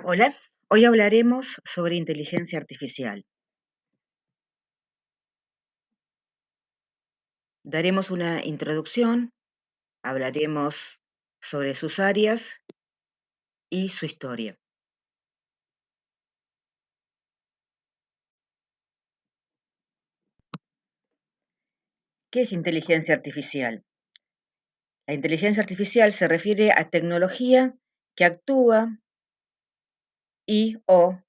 Hola, hoy hablaremos sobre inteligencia artificial. Daremos una introducción, hablaremos sobre sus áreas y su historia. ¿Qué es inteligencia artificial? La inteligencia artificial se refiere a tecnología que actúa y/o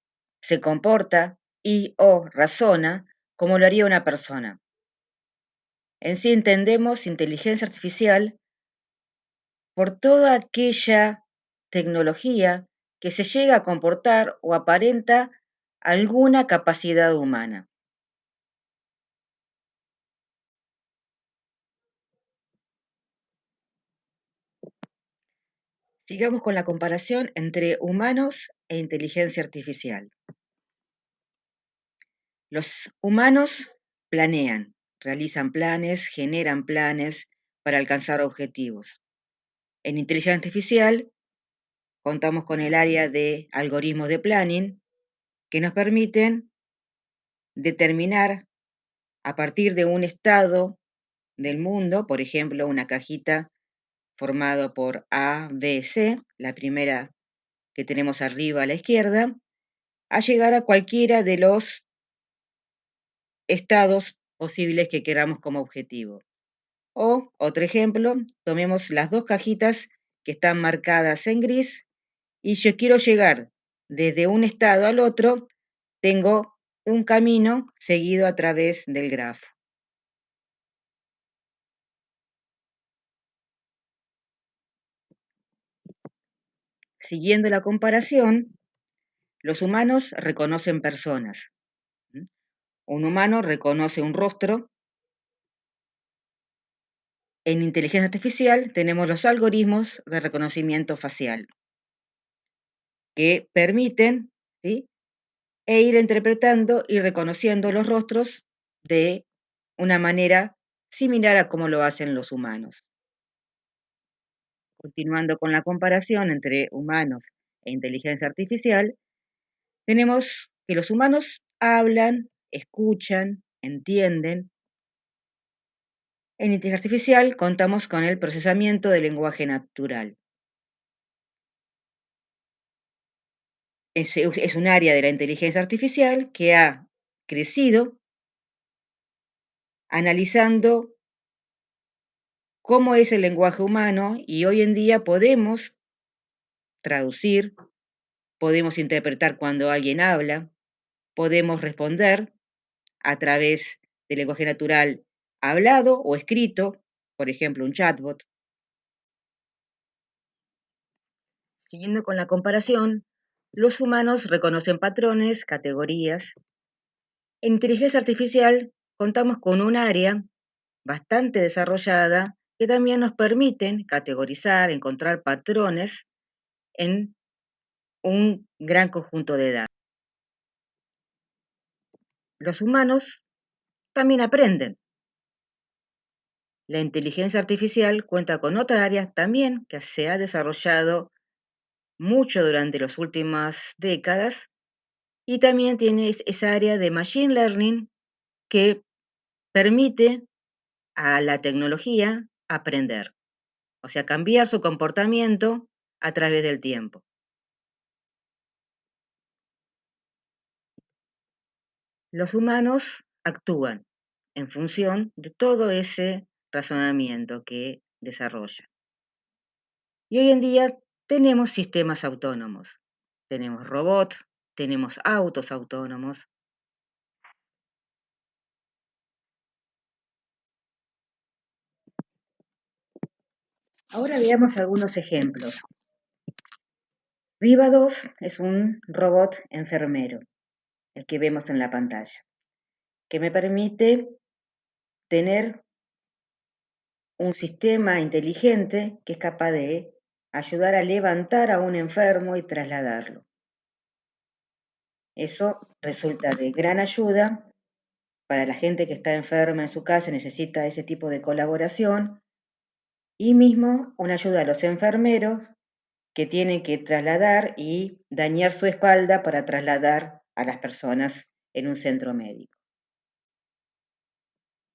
se comporta y/o razona como lo haría una persona. En sí entendemos inteligencia artificial por toda aquella tecnología que se llega a comportar o aparenta alguna capacidad humana. Sigamos con la comparación entre humanos e inteligencia artificial. Los humanos planean, realizan planes, generan planes para alcanzar objetivos. En inteligencia artificial contamos con el área de algoritmos de planning que nos permiten determinar a partir de un estado del mundo, por ejemplo, una cajita formada por A, B, C, la primera que tenemos arriba a la izquierda, a llegar a cualquiera de los estados posibles que queramos como objetivo. O, otro ejemplo, tomemos las dos cajitas que están marcadas en gris y yo quiero llegar desde un estado al otro, tengo un camino seguido a través del grafo. Siguiendo la comparación, los humanos reconocen personas. Un humano reconoce un rostro. En inteligencia artificial tenemos los algoritmos de reconocimiento facial que permiten, ¿sí?, ir interpretando y reconociendo los rostros de una manera similar a como lo hacen los humanos. Continuando con la comparación entre humanos e inteligencia artificial, tenemos que los humanos hablan, escuchan, entienden. En inteligencia artificial contamos con el procesamiento del lenguaje natural. Es un área de la inteligencia artificial que ha crecido analizando cómo es el lenguaje humano y hoy en día podemos traducir, podemos interpretar cuando alguien habla, podemos responder a través del lenguaje natural hablado o escrito, por ejemplo, un chatbot. Siguiendo con la comparación, los humanos reconocen patrones, categorías. En inteligencia artificial contamos con un área bastante desarrollada que también nos permiten categorizar, encontrar patrones en un gran conjunto de datos. Los humanos también aprenden. La inteligencia artificial cuenta con otra área también que se ha desarrollado mucho durante las últimas décadas y también tiene esa área de machine learning que permite a la tecnología aprender, o sea, cambiar su comportamiento a través del tiempo. Los humanos actúan en función de todo ese razonamiento que desarrolla. Y hoy en día tenemos sistemas autónomos, tenemos robots, tenemos autos autónomos. Ahora veamos algunos ejemplos. Riva 2 es un robot enfermero, el que vemos en la pantalla, que me permite tener un sistema inteligente que es capaz de ayudar a levantar a un enfermo y trasladarlo. Eso resulta de gran ayuda para la gente que está enferma en su casa, necesita ese tipo de colaboración, y mismo una ayuda a los enfermeros que tienen que trasladar y dañar su espalda para trasladar a las personas en un centro médico.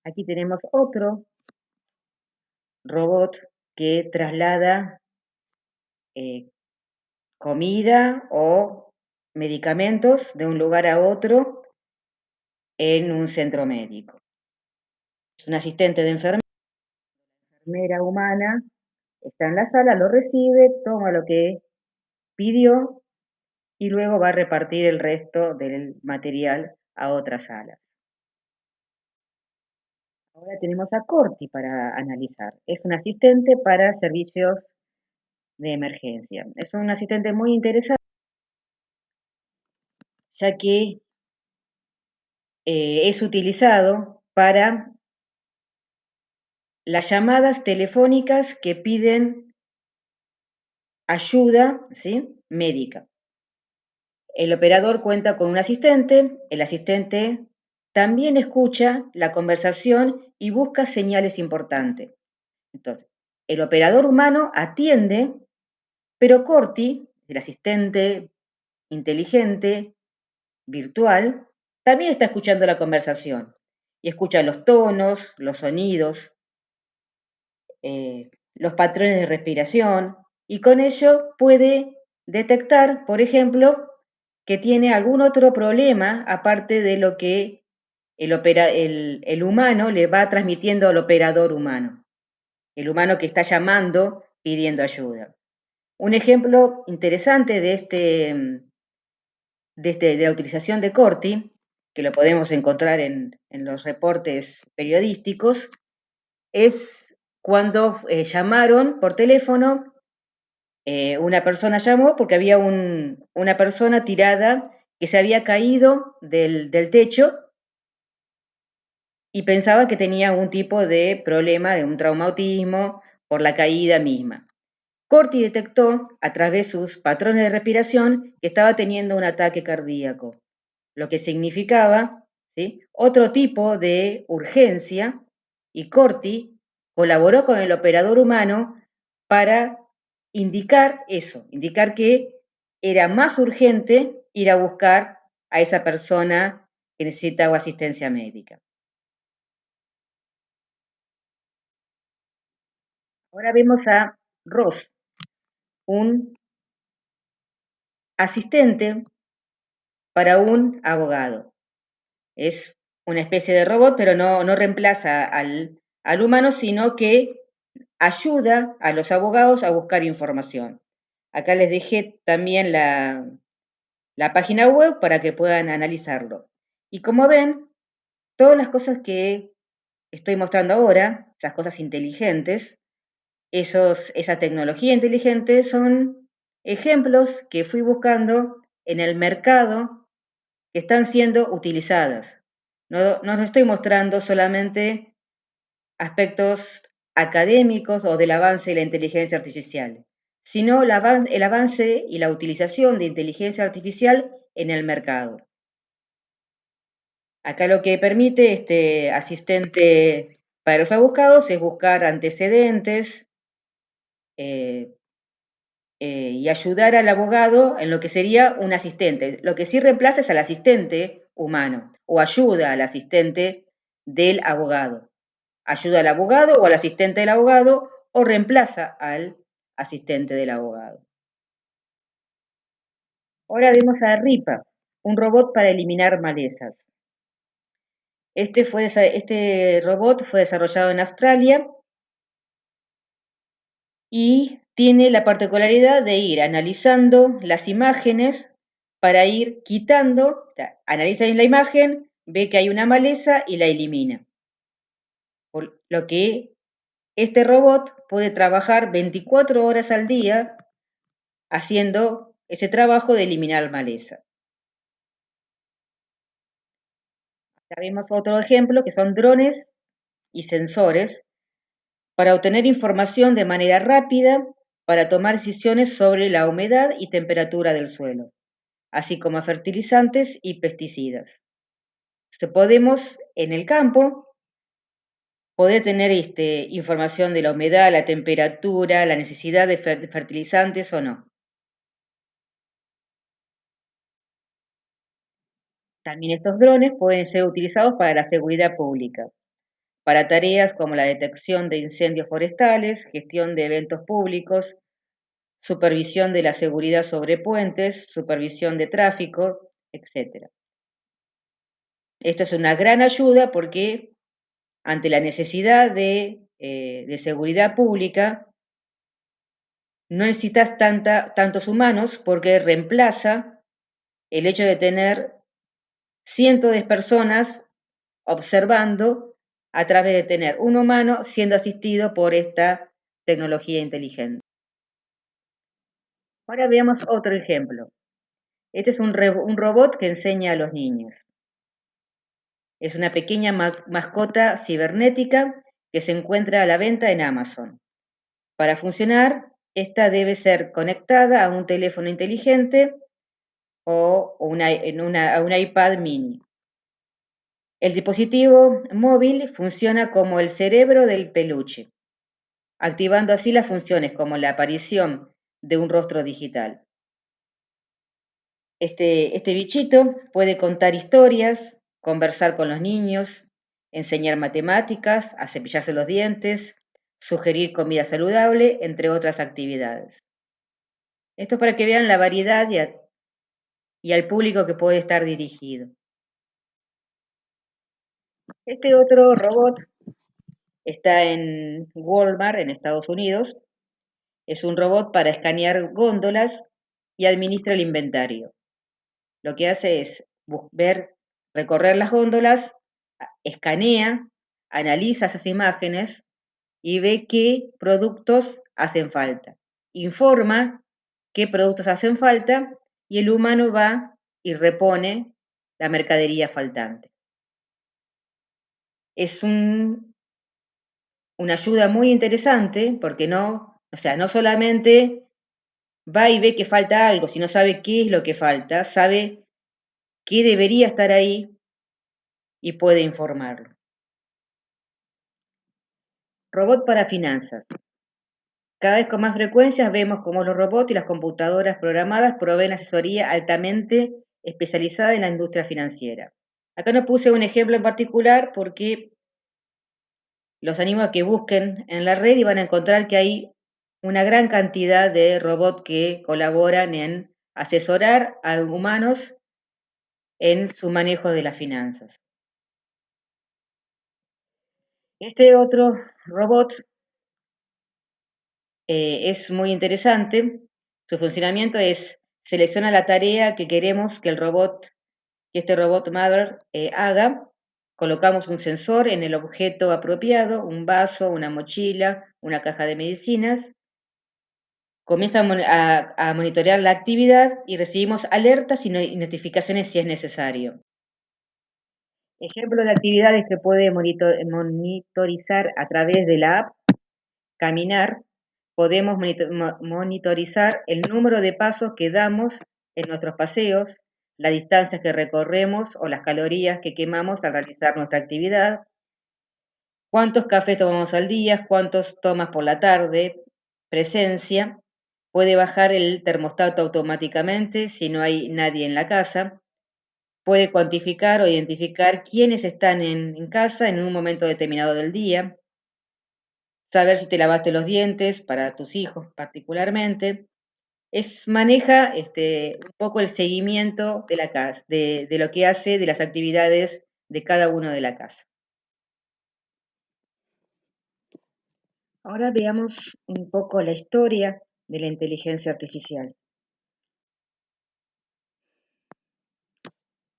Aquí tenemos otro robot que traslada comida o medicamentos de un lugar a otro en un centro médico. Es un asistente de enfermera humana, está en la sala, lo recibe, toma lo que pidió y luego va a repartir el resto del material a otras salas. Ahora tenemos a Corti para analizar. Es un asistente para servicios de emergencia. Es un asistente muy interesante, ya que es utilizado para las llamadas telefónicas que piden ayuda, ¿sí?, médica. El operador cuenta con un asistente, el asistente también escucha la conversación y busca señales importantes. Entonces, el operador humano atiende, pero Corti, el asistente inteligente, virtual, también está escuchando la conversación y escucha los tonos, los sonidos, los patrones de respiración y con ello puede detectar, por ejemplo, que tiene algún otro problema aparte de lo que el humano le va transmitiendo al operador humano, el humano que está llamando pidiendo ayuda. Un ejemplo interesante de la utilización de Corti, que lo podemos encontrar en los reportes periodísticos, es cuando llamaron por teléfono, una persona llamó porque había una persona tirada que se había caído del techo y pensaba que tenía algún tipo de problema, de un traumatismo por la caída misma. Corti detectó a través de sus patrones de respiración que estaba teniendo un ataque cardíaco, lo que significaba, ¿sí?, otro tipo de urgencia, y Corti colaboró con el operador humano para indicar eso, indicar que era más urgente ir a buscar a esa persona que necesitaba asistencia médica. Ahora vemos a Ross, un asistente para un abogado. Es una especie de robot, pero no reemplaza al humano, sino que ayuda a los abogados a buscar información. Acá les dejé también la página web para que puedan analizarlo. Y como ven, todas las cosas que estoy mostrando ahora, esas cosas inteligentes, esa tecnología inteligente son ejemplos que fui buscando en el mercado que están siendo utilizadas. No estoy mostrando solamente aspectos académicos o del avance de la inteligencia artificial, sino el avance y la utilización de inteligencia artificial en el mercado. Acá lo que permite este asistente para los abogados es buscar antecedentes y ayudar al abogado en lo que sería un asistente. Lo que sí reemplaza es al asistente humano o ayuda al asistente del abogado. Ayuda al abogado o al asistente del abogado o reemplaza al asistente del abogado. Ahora vemos a Ripa, un robot para eliminar malezas. Este robot fue desarrollado en Australia y tiene la particularidad de ir analizando las imágenes para ir quitando, analiza la imagen, ve que hay una maleza y la elimina. Por lo que este robot puede trabajar 24 horas al día haciendo ese trabajo de eliminar maleza. Ya vemos otro ejemplo que son drones y sensores para obtener información de manera rápida para tomar decisiones sobre la humedad y temperatura del suelo, así como fertilizantes y pesticidas. Podemos en el campo poder tener información de la humedad, la temperatura, la necesidad de fertilizantes o no. También estos drones pueden ser utilizados para la seguridad pública, para tareas como la detección de incendios forestales, gestión de eventos públicos, supervisión de la seguridad sobre puentes, supervisión de tráfico, etc. Esto es una gran ayuda porque ante la necesidad de seguridad pública no necesitas tantos humanos porque reemplaza el hecho de tener cientos de personas observando a través de tener un humano siendo asistido por esta tecnología inteligente. Ahora veamos otro ejemplo. Este es un robot que enseña a los niños. Es una pequeña mascota cibernética que se encuentra a la venta en Amazon. Para funcionar, esta debe ser conectada a un teléfono inteligente o a un iPad mini. El dispositivo móvil funciona como el cerebro del peluche, activando así las funciones como la aparición de un rostro digital. Este bichito puede contar historias, conversar con los niños, enseñar matemáticas, a cepillarse los dientes, sugerir comida saludable, entre otras actividades. Esto es para que vean la variedad y al público que puede estar dirigido. Este otro robot está en Walmart, en Estados Unidos. Es un robot para escanear góndolas y administra el inventario. Lo que hace es recorrer las góndolas, escanea, analiza esas imágenes y ve qué productos hacen falta. Informa qué productos hacen falta y el humano va y repone la mercadería faltante. Es una ayuda muy interesante porque no solamente va y ve que falta algo, sino sabe qué es lo que falta, sabe qué debería estar ahí y puede informarlo. Robot para finanzas. Cada vez con más frecuencia vemos cómo los robots y las computadoras programadas proveen asesoría altamente especializada en la industria financiera. Acá no puse un ejemplo en particular porque los animo a que busquen en la red y van a encontrar que hay una gran cantidad de robots que colaboran en asesorar a humanos en su manejo de las finanzas. Este otro robot es muy interesante. Su funcionamiento es selecciona la tarea que queremos que este robot Mother haga. Colocamos un sensor en el objeto apropiado, un vaso, una mochila, una caja de medicinas. Comienza a monitorear la actividad y recibimos alertas y notificaciones si es necesario. Ejemplo de actividades que puede monitorizar a través de la app: caminar. Podemos monitorizar el número de pasos que damos en nuestros paseos, las distancias que recorremos o las calorías que quemamos al realizar nuestra actividad, cuántos cafés tomamos al día, cuántos tomas por la tarde, presencia. Puede bajar el termostato automáticamente si no hay nadie en la casa. Puede cuantificar o identificar quiénes están en casa en un momento determinado del día. Saber si te lavaste los dientes para tus hijos particularmente. Maneja un poco el seguimiento de la casa, de lo que hace, de las actividades de cada uno de la casa. Ahora veamos un poco la historia de la inteligencia artificial.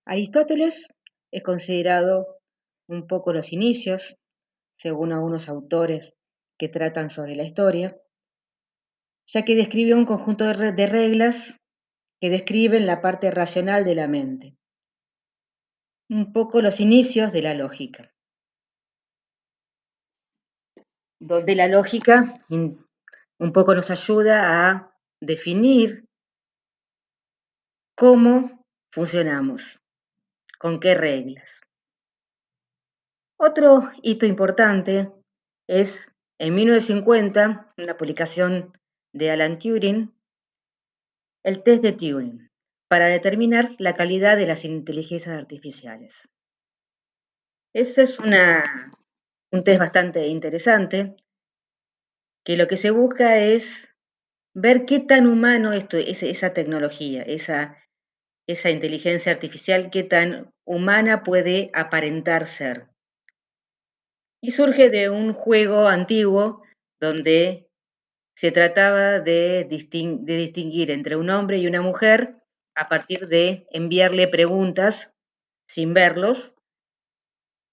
Aristóteles es considerado un poco los inicios, según algunos autores que tratan sobre la historia, ya que describe un conjunto de reglas que describen la parte racional de la mente, un poco los inicios de la lógica, donde la lógica un poco nos ayuda a definir cómo funcionamos, con qué reglas. Otro hito importante es en 1950, una publicación de Alan Turing, el test de Turing, para determinar la calidad de las inteligencias artificiales. Ese es un test bastante interesante, que lo que se busca es ver qué tan humano es esa tecnología, esa inteligencia artificial, qué tan humana puede aparentar ser. Y surge de un juego antiguo donde se trataba de distinguir entre un hombre y una mujer a partir de enviarle preguntas sin verlos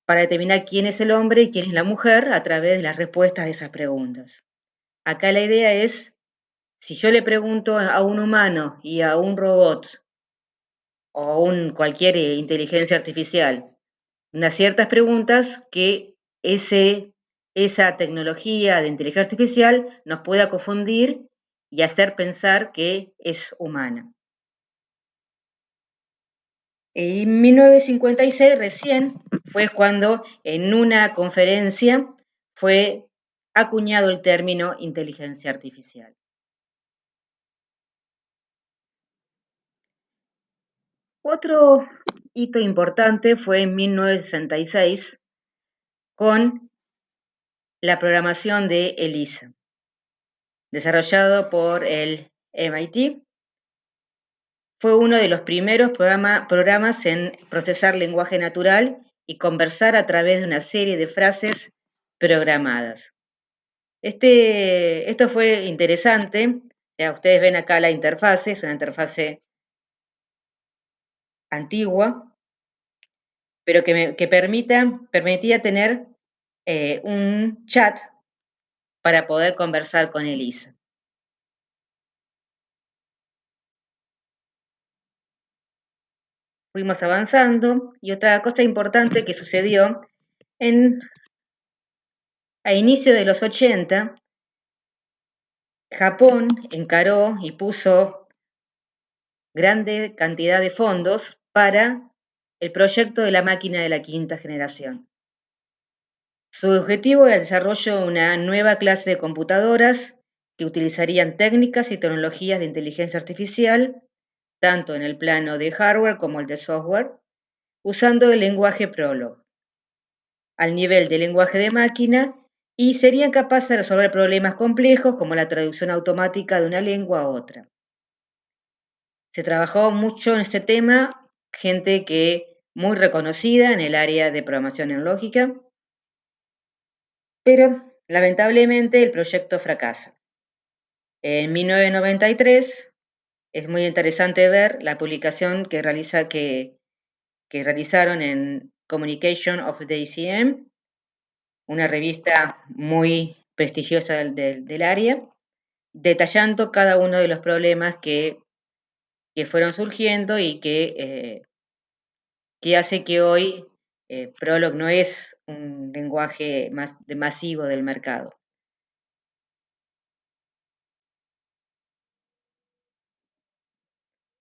para determinar quién es el hombre y quién es la mujer a través de las respuestas de esas preguntas. Acá la idea es, si yo le pregunto a un humano y a un robot o a cualquier inteligencia artificial unas ciertas preguntas, que esa tecnología de inteligencia artificial nos pueda confundir y hacer pensar que es humana. En 1956 recién fue cuando en una conferencia fue acuñado el término inteligencia artificial. Otro hito importante fue en 1966 con la programación de ELIZA, desarrollado por el MIT. Fue uno de los primeros programas en procesar lenguaje natural y conversar a través de una serie de frases programadas. Esto fue interesante. Ya ustedes ven acá la interfase, es una interfase antigua, pero que permitía tener un chat para poder conversar con Elisa. Fuimos avanzando y otra cosa importante que sucedió a inicio de los 80, Japón encaró y puso grande cantidad de fondos para el proyecto de la máquina de la quinta generación. Su objetivo era el desarrollo de una nueva clase de computadoras que utilizarían técnicas y tecnologías de inteligencia artificial, tanto en el plano de hardware como el de software, usando el lenguaje Prolog, al nivel de lenguaje de máquina, y serían capaces de resolver problemas complejos como la traducción automática de una lengua a otra. Se trabajó mucho en este tema, gente que muy reconocida en el área de programación en lógica, pero lamentablemente el proyecto fracasa. En 1993 es muy interesante ver la publicación que realizaron en Communication of the ICM, una revista muy prestigiosa del área, detallando cada uno de los problemas que fueron surgiendo y que hace que hoy Prolog no es un lenguaje masivo del mercado.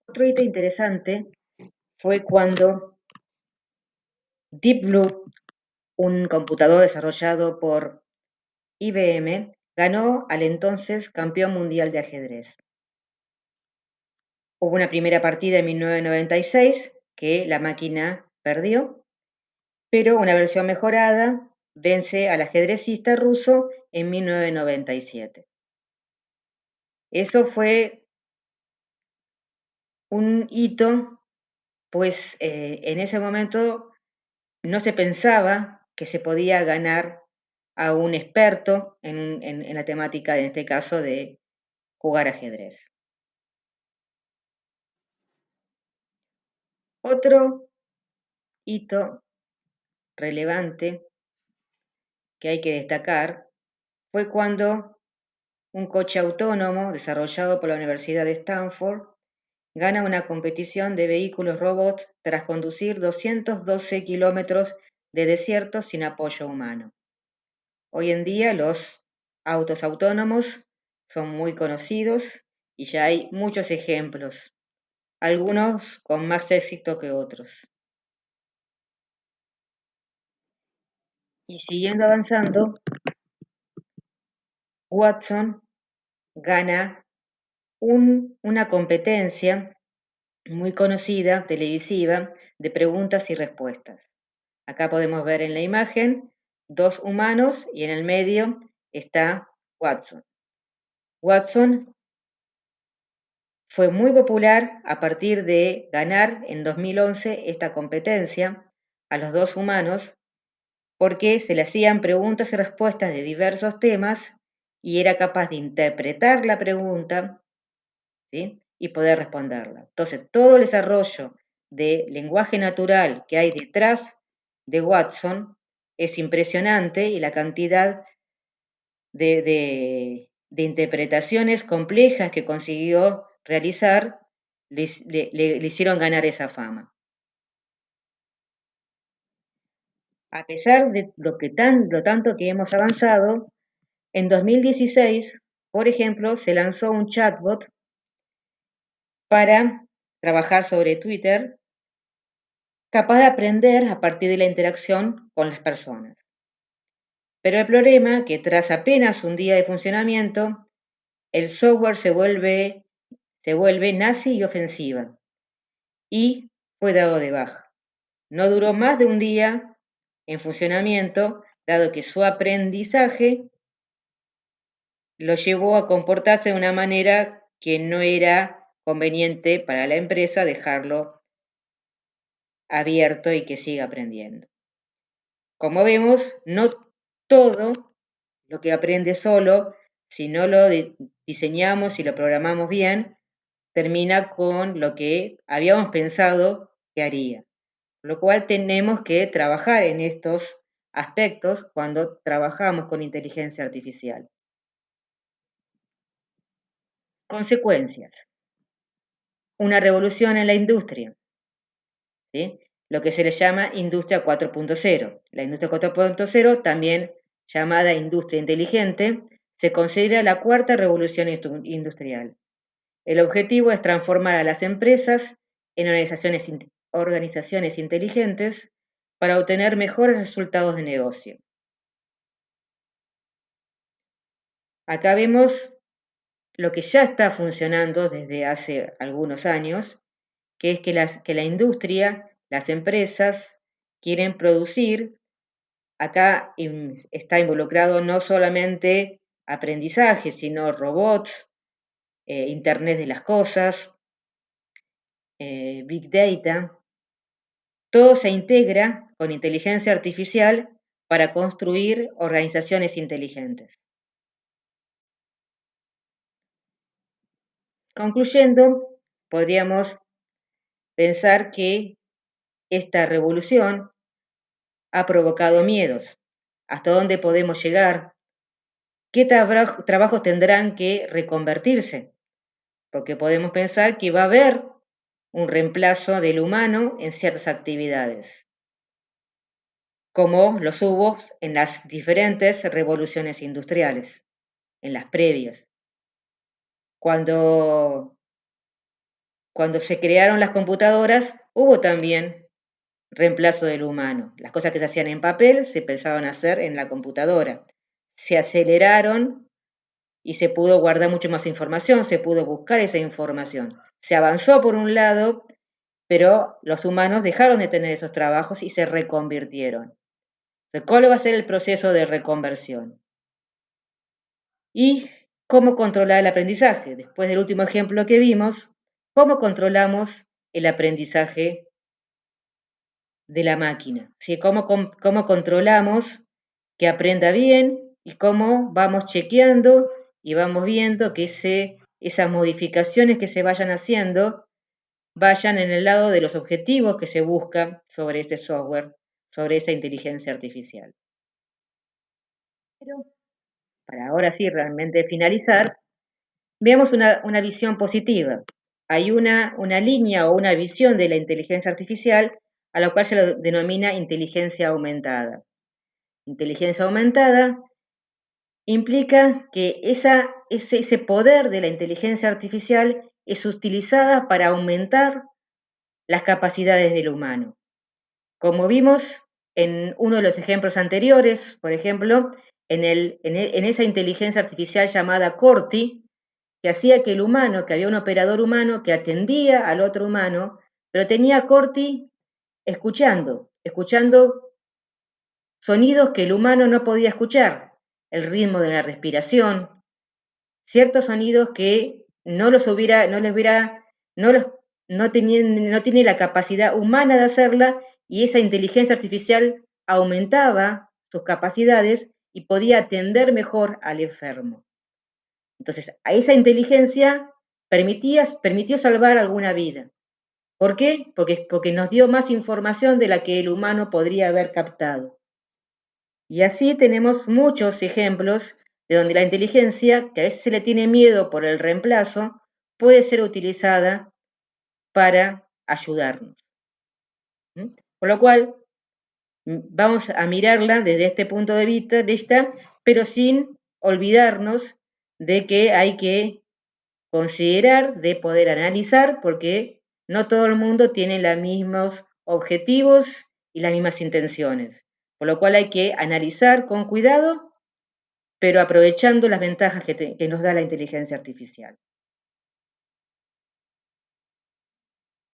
Otro hito interesante fue cuando Deep Blue, un computador desarrollado por IBM, ganó al entonces campeón mundial de ajedrez. Hubo una primera partida en 1996 que la máquina perdió, pero una versión mejorada vence al ajedrecista ruso en 1997. Eso fue un hito, pues en ese momento no se pensaba que se podía ganar a un experto en la temática, en este caso, de jugar ajedrez. Otro hito relevante que hay que destacar fue cuando un coche autónomo desarrollado por la Universidad de Stanford gana una competición de vehículos robots tras conducir 212 kilómetros de desierto sin apoyo humano. Hoy en día los autos autónomos son muy conocidos y ya hay muchos ejemplos, algunos con más éxito que otros. Y siguiendo avanzando, Watson gana una competencia muy conocida, televisiva, de preguntas y respuestas. Acá podemos ver en la imagen 2 humanos y en el medio está Watson. Watson fue muy popular a partir de ganar en 2011 esta competencia a los 2 humanos porque se le hacían preguntas y respuestas de diversos temas y era capaz de interpretar la pregunta, ¿sí? Y poder responderla. Entonces, todo el desarrollo de lenguaje natural que hay detrás de Watson es impresionante y la cantidad de interpretaciones complejas que consiguió realizar le hicieron ganar esa fama. A pesar de lo tanto que hemos avanzado, en 2016, por ejemplo, se lanzó un chatbot para trabajar sobre Twitter, capaz de aprender a partir de la interacción con las personas. Pero el problema es que tras apenas un día de funcionamiento, el software se vuelve nazi y ofensiva y fue dado de baja. No duró más de un día en funcionamiento, dado que su aprendizaje lo llevó a comportarse de una manera que no era conveniente para la empresa dejarlo abierto y que siga aprendiendo. Como vemos, no todo lo que aprende solo, si no lo diseñamos y lo programamos bien, termina con lo que habíamos pensado que haría. Por lo cual tenemos que trabajar en estos aspectos cuando trabajamos con inteligencia artificial. Consecuencias. Una revolución en la industria, ¿sí? Lo que se le llama industria 4.0. La industria 4.0, también llamada industria inteligente, se considera la cuarta revolución industrial. El objetivo es transformar a las empresas en organizaciones inteligentes para obtener mejores resultados de negocio. Acá vemos lo que ya está funcionando desde hace algunos años, que es que la industria, las empresas quieren producir. Acá está involucrado no solamente aprendizaje, sino robots, Internet de las cosas, Big Data. Todo se integra con inteligencia artificial para construir organizaciones inteligentes. Concluyendo, podríamos pensar que esta revolución ha provocado miedos. ¿Hasta dónde podemos llegar? ¿Qué trabajos tendrán que reconvertirse? Porque podemos pensar que va a haber un reemplazo del humano en ciertas actividades, como los hubo en las diferentes revoluciones industriales, en las previas. Cuando se crearon las computadoras, hubo también reemplazo del humano. Las cosas que se hacían en papel se empezaron a hacer en la computadora. Se aceleraron y se pudo guardar mucho más información, se pudo buscar esa información. Se avanzó por un lado, pero los humanos dejaron de tener esos trabajos y se reconvirtieron. ¿Cuál va a ser el proceso de reconversión? ¿Y cómo controlar el aprendizaje? Después del último ejemplo que vimos, ¿cómo controlamos el aprendizaje de la máquina? ¿Sí? ¿Cómo controlamos que aprenda bien y cómo vamos chequeando y vamos viendo que esas modificaciones que se vayan haciendo vayan en el lado de los objetivos que se buscan sobre ese software, sobre esa inteligencia artificial? Pero para ahora sí realmente finalizar, veamos una visión positiva. Hay una línea o una visión de la inteligencia artificial a la cual se lo denomina inteligencia aumentada. Inteligencia aumentada implica que ese poder de la inteligencia artificial es utilizada para aumentar las capacidades del humano. Como vimos en uno de los ejemplos anteriores, por ejemplo, en esa inteligencia artificial llamada Corti, que hacía que el humano, que había un operador humano que atendía al otro humano, pero tenía Corti escuchando sonidos que el humano no podía escuchar, el ritmo de la respiración, ciertos sonidos que no los hubiera, no les hubiera, no los, no tenían, no tiene la capacidad humana de hacerla, y esa inteligencia artificial aumentaba sus capacidades y podía atender mejor al enfermo. Entonces, a esa inteligencia permitió salvar alguna vida. ¿Por qué? Porque nos dio más información de la que el humano podría haber captado. Y así tenemos muchos ejemplos de donde la inteligencia, que a veces se le tiene miedo por el reemplazo, puede ser utilizada para ayudarnos. Por lo cual, vamos a mirarla desde este punto de vista, pero sin olvidarnos de que hay que considerar, de poder analizar, porque no todo el mundo tiene los mismos objetivos y las mismas intenciones. Por lo cual hay que analizar con cuidado, pero aprovechando las ventajas que nos da la inteligencia artificial.